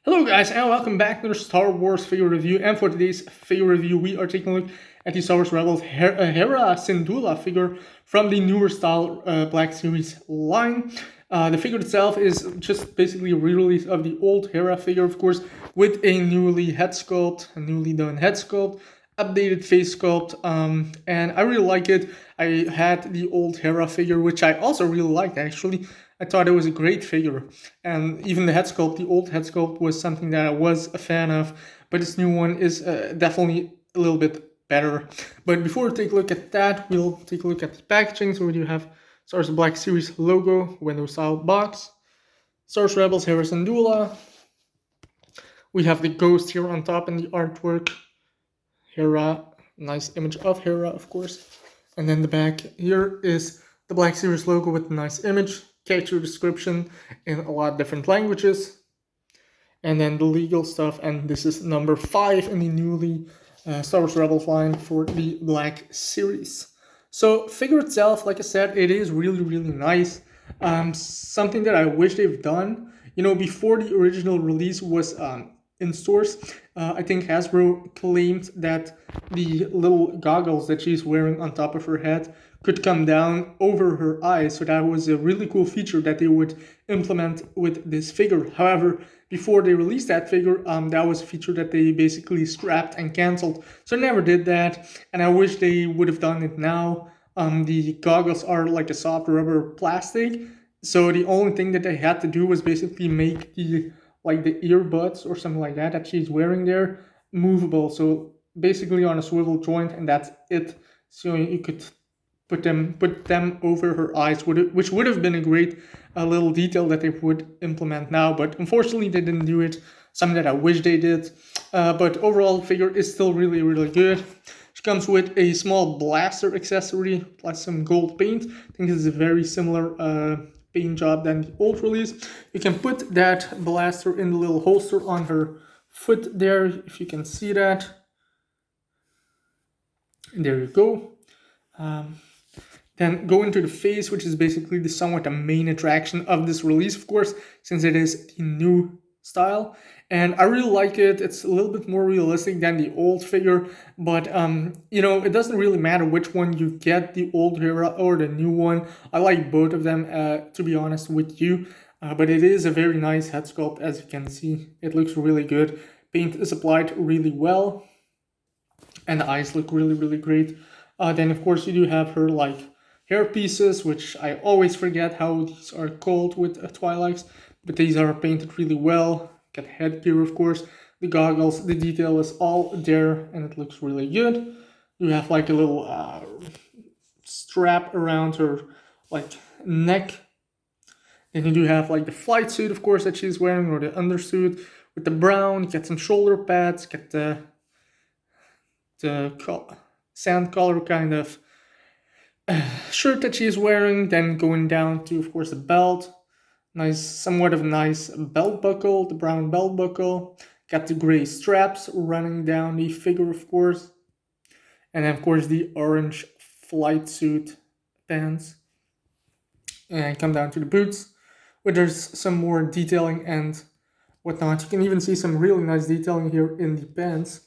Hello guys and welcome back to the Star Wars figure review, and for today's figure review we are taking a look at the Star Wars Rebels Hera Syndulla figure from the newer style Black Series line. The figure itself is just basically a re-release of the old Hera figure, of course, with a newly done head sculpt, updated face sculpt, and I really like it. I had the old Hera figure, which I also really liked actually. I thought it was a great figure, and even the head sculpt, the old head sculpt, was something that I was a fan of, but this new one is definitely a little bit better. But before we take a look at that, we'll take a look at the packaging. So we do have Star Wars Black Series logo, window style box, Star Wars Rebels Hera Syndulla. We have the ghost here on top in the artwork. Hera, nice image of Hera, of course. And then the back here is the Black Series logo with a nice image, character description in a lot of different languages. And then the legal stuff, and this is number 5 in the newly Star Wars Rebels line for the Black Series. So figure itself, like I said, it is really nice. Something that I wish they've done, before the original release was in stores, I think Hasbro claimed that the little goggles that she's wearing on top of her head could come down over her eyes. So that was a really cool feature that they would implement with this figure. However, before they released that figure, that was a feature that they basically scrapped and canceled. So I never did that, and I wish they would have done it now. The goggles are like a soft rubber plastic, so the only thing that they had to do was basically make the earbuds or something like that she's wearing there movable. So basically on a swivel joint, and that's it. So you could put them over her eyes, which would have been a great little detail that they would implement now. But unfortunately, they didn't do it. Something that I wish they did. But overall, the figure is still really good. She comes with a small blaster accessory plus some gold paint. I think this is a very similar paint job than the old release. You can put that blaster in the little holster on her foot there, if you can see that. And there you go. Then go into the face, which is basically somewhat the main attraction of this release, of course, since it is the new style. And I really like it. It's a little bit more realistic than the old figure, but it doesn't really matter which one you get, the old Hera or the new one. I like both of them, to be honest with you. But it is a very nice head sculpt, as you can see. It looks really good. Paint is applied really well, and the eyes look really great. Then of course you do have her hair pieces, which I always forget how these are called with Twilights, but these are painted really well. Got headgear, of course, the goggles, the detail is all there, and it looks really good. You have a little strap around her neck. Then you do have the flight suit, of course, that she's wearing, or the undersuit with the brown. You get some shoulder pads, get the sand color kind of shirt that she's wearing. Then going down to, of course, the belt. Somewhat of a nice belt buckle, the brown belt buckle. Got the gray straps running down the figure, of course. And then, of course, the orange flight suit pants. And come down to the boots, where there's some more detailing and whatnot. You can even see some really nice detailing here in the pants.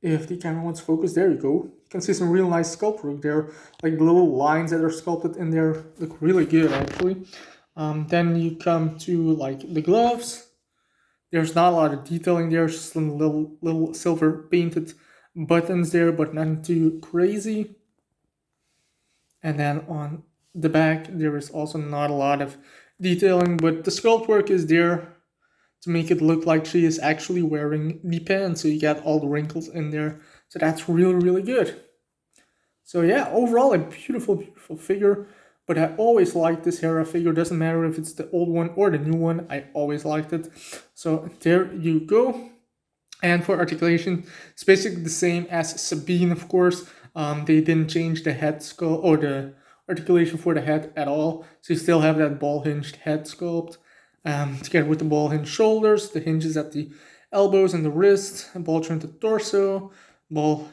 If the camera wants to focus, there you go. You can see some real nice sculpt work there. The little lines that are sculpted in there look really good, actually. Then you come to the gloves. There's not a lot of detailing there, just some little silver painted buttons there, but nothing too crazy. And then on the back, there is also not a lot of detailing, but the sculpt work is there to make it look like she is actually wearing the pants, so you get all the wrinkles in there. So that's really good. So yeah, overall a beautiful figure. But I always liked this Hera figure. Doesn't matter if it's the old one or the new one, I always liked it. So there you go. And for articulation, it's basically the same as Sabine, of course. They didn't change the head sculpt or the articulation for the head at all. So you still have that ball hinged head sculpt. Together with the ball hinge shoulders, the hinges at the elbows and the wrist, ball jointed torso, ball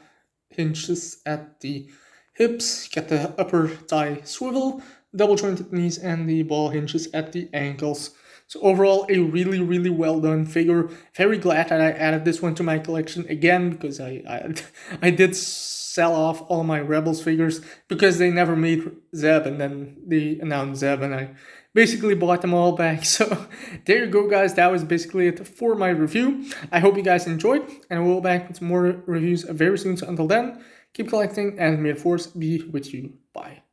hinges at the hips, get the upper thigh swivel, double jointed knees, and the ball hinges at the ankles. So overall, a really well done figure. Very glad that I added this one to my collection again, because I did sell off all my Rebels figures because they never made Zeb, and then they announced Zeb, and I basically bought them all back. So there you go, guys. That was basically it for my review. I hope you guys enjoyed, and we'll be back with some more reviews very soon. So until then, keep collecting, and may the force be with you. Bye.